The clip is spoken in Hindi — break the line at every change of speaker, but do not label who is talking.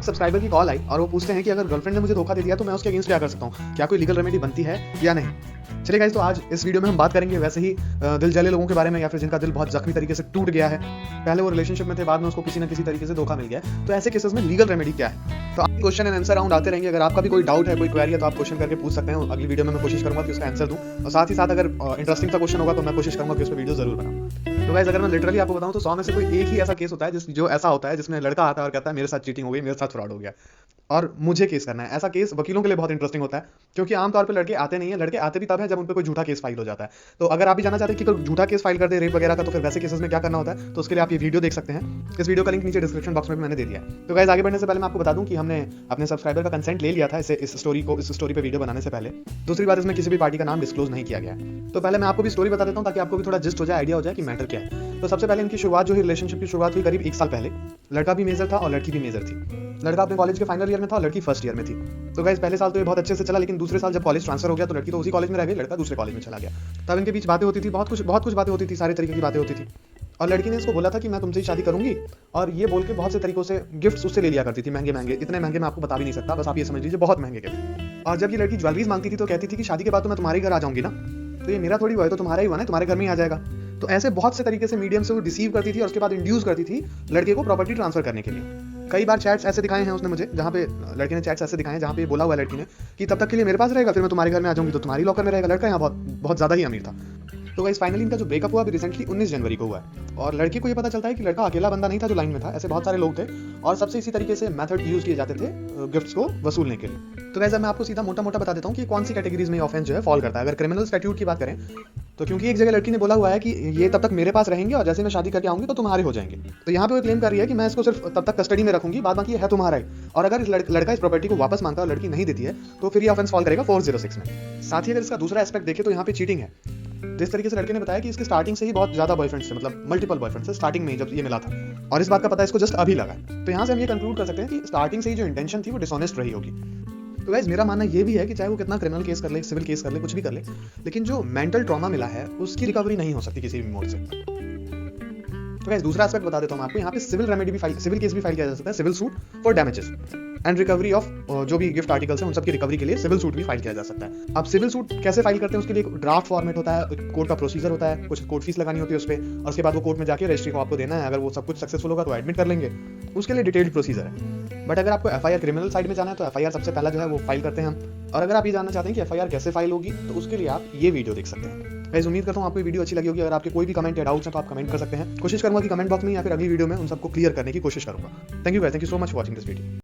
एक सब्सक्राइबर की कॉल आई और वो पूछते हैं कि अगर गर्लफ्रेंड ने मुझे धोखा दे दिया तो मैं उसके अगेंस्ट क्या कर सकता हूँ, क्या कोई लीगल रेमेडी बनती है या नहीं। चलिए गाइस, तो आज इस वीडियो में हम बात करेंगे वैसे ही दिल जले लोगों के बारे में, या फिर जिनका दिल बहुत जख्मी तरीके से टूट गया है, पहले वो रिलेशनशिप में थे, बाद में उसको किसी न किसी तरीके से धोखा मिल गया है। तो ऐसे केसेस में लीगल रेमेडी क्या है। तो आप क्वेश्चन एंड आंसर राउंड आते रहेंगे। अगर आपका भी कोई डाउट है, कोई क्वेरी है, तो आप क्वेश्चन करके पूछ सकते हैं। अगली वीडियो में मैं कोशिश करूंगा कि उसका आंसर दूं, और साथ ही साथ अगर इंटरेस्टिंग सा क्वेश्चन होगा तो मैं कोशिश करूंगा कि उस पर वीडियो जरूर बनाऊं। तो गाइस, अगर मैं लिटरली आपको बताऊं तो 100 में से कोई एक ही ऐसा केस होता है जो ऐसा होता है जिसमें लड़का आता है और कहता है मेरे साथ चीटिंग हो गई, मेरे साथ फ्रॉड हो गया और मुझे केस करना है। ऐसा केस वकीलों के लिए बहुत इंटरेस्टिंग होता है, क्योंकि आमतौर पर लड़के आते नहीं है। लड़के आते भी तब है जब उन पर कोई झूठा केस फाइल हो जाता है। तो अगर आप भी जानना चाहते हैं कि कोई झूठा केस फाइल कर दे रेप वगैरह का, तो फिर वैसे केसेस में क्या करना होता है, तो उसके लिए आप ये वीडियो देख सकते हैं। इस वीडियो का लिंक नीचे डिस्क्रिप्शन बॉक्स में भी मैंने दे दिया है। तो गाइस, आगे बढ़ने से पहले मैं आपको बता दूं कि हमने अपने सब्सक्राइबर का कंसेंट ले लिया था इस स्टोरी पे वीडियो बनाने से पहले। दूसरी बात, इसमें किसी भी पार्टी का नाम डिस्क्लोज नहीं किया गया है। तो पहले मैं आपको भी स्टोरी बता देता हूं ताकि आपको भी थोड़ा जिस्ट हो जाए, आइडिया हो जाए कि मैटर क्या है। तो सबसे पहले इनकी शुरुआत जो है, रिलेशनशिप की शुरुआत हुई करीब 1 साल पहले। लड़का भी मेजर था और लड़की भी मेजर थी। लड़का अपने कॉलेज के फाइनल ईयर में था और लड़की फर्स्ट ईयर में थी। तो गाइस, पहले साल तो ये बहुत अच्छे से चला, लेकिन दूसरे साल जब कॉलेज ट्रांसफर हो गया तो लड़की तो उसी कॉलेज में रह गई, लड़का दूसरे कॉलेज में चला गया। तब इनके बीच बातें होती थी, बहुत कुछ बातें होती थी, सारे तरीके की बातें होती थी। और लड़की ने इसको बोला था कि मैं तुमसे ही शादी करूंगी, और ये बोल के बहुत से तरीकों से गिफ्ट्स उससे ले लिया करती थी, महंगे महंगे। इतने महंगे मैं आपको बता भी नहीं सकता, बस आप ये समझ लीजिए बहुत महंगे गिफ्ट। और जब ये लड़की ज्वेलरीज मांगती थी तो कहती थी कि शादी के बाद तो मैं तुम्हारे घर आ जाऊंगी ना, तो ये मेरा थोड़ी हुआ है, तो तुम्हारा ही हुआ ना, तुम्हारे घर में ही आ जाएगा। तो ऐसे बहुत से तरीके से मीडियम से वो डिसीव करती थी और उसके बाद इंड्यूस करती थी लड़के को प्रॉपर्टी ट्रांसफर करने के लिए। कई बार चैट्स ऐसे दिखाए हैं उसने मुझे, जहाँ पे लड़के ने चैट्स ऐसे दिखाए हैं जहाँ पे बोला हुआ लड़की ने कि तब तक के लिए मेरे पास रहेगा, फिर मैं तुम्हारे घर में आ जाऊंगी तो तुम्हारी लॉकर में रहेगा। लड़का यहाँ बहुत ज्यादा ही अमीर था। तो गाइस, फाइनली इनका जो ब्रेकअप हुआ अभी रिसेंटली 19 जनवरी को हुआ है। और लड़की को ये पता चलता है कि लड़का अकेला बंदा नहीं था जो लाइन में था, ऐसे बहुत सारे लोग थे और सबसे इसी तरीके से मेथड यूज किए जाते थे गिफ्ट्स को वसूलने के लिए। तो गाइस, मैं आपको सीधा मोटा मोटा बता देता हूँ कि कौन सी कैटेगरीज में ऑफेंस जो है फॉल करता है। अगर क्रिमिनल स्टैट्यूट की बात करें तो क्योंकि एक जगह लड़की ने बोला हुआ है कि ये तब तक मेरे पास रहेंगे और जैसे मैं शादी करके आऊंगी तो तुम्हारे हो जाएंगे, तो यहाँ पे वो क्लेम कर रही है कि मैं इसको सिर्फ तब तक कस्टडी में रखूंगी, बाद बाकी है तुम्हारा ही। और अगर इस लड़का इस प्रॉपर्टी को वापस मांगता है और लड़की नहीं देती है तो फिर ये ऑफेंस फॉल करेगा 406 में। साथ ही अगर इसका दूसरा एस्पेक्ट देखें तो यहाँ पे चीटिंग है। जिस तरीके से लड़के ने बताया कि इसके स्टार्टिंग से ही बहुत ज्यादा बॉयफ्रेंड्स थे, मतलब मल्टीपल बॉयफ्रेंड्स थे स्टार्टिंग में ही जब ये मिला था, और इस बात का पता इसको जस्ट अभी लगा। तो यहाँ से हम ये कंक्लूड कर सकते हैं कि स्टार्टिंग से ही जो इंटेंशन थी वो डिसऑनेस्ट रही होगी। तो गाइस, मेरा मानना ये भी है कि चाहे वो कितना क्रिमिनल केस कर ले, सिविल केस कर ले, कुछ भी कर ले, लेकिन जो मेंटल ट्रॉमा मिला है उसकी रिकवरी नहीं हो सकती किसी भी मोड से। तो गाइस, दूसरा एस्पेक्ट बता देता हूं आपको। यहाँ पे सिविल केस भी फाइल किया जा सकता है, civil suit for damages and recovery of जो भी गिफ्ट आर्टिकल्स हैं उन सब की रिकवरी के लिए सिविल सूट भी फाइल किया जा सकता है। अब सिविल सूट कैसे फाइल करते हैं उसके लिए एक ड्राफ्ट फॉर्मेट होता है, कोर्ट का प्रोसीजर होता है, कुछ कोर्ट फीस लगानी होती है उस पर, और उसके बाद वो कोर्ट में जाके रजिस्ट्री को आपको देना है। अगर वो सब कुछ सक्सेसफुल होगा तो एडमिट कर लेंगे, उसके लिए डिटेल्ड प्रोसीजर है। बट अगर आपको एफआईआर क्रिमिनल साइड में जाना है तो एफआईआर सबसे पहला जो है वो फाइल करते हैं हम। और अगर आप ये जानना चाहते हैं कि एफआईआर कैसे फाइल होगी तो उसके लिए आप ये वीडियो देख सकते हैं। गाइस, उम्मीद करता हूं आपको ये वीडियो अच्छी लगी होगी। अगर आपके कोई भी कमेंट या डाउट्स हैं तो आप कमेंट कर सकते हैं। कोशिश करूंगा कि कमेंट बॉक्स में या फिर अगली वीडियो में उन सबको क्लियर करने की कोशिश करूंगा। Thank you guys, thank you so much for watching this video.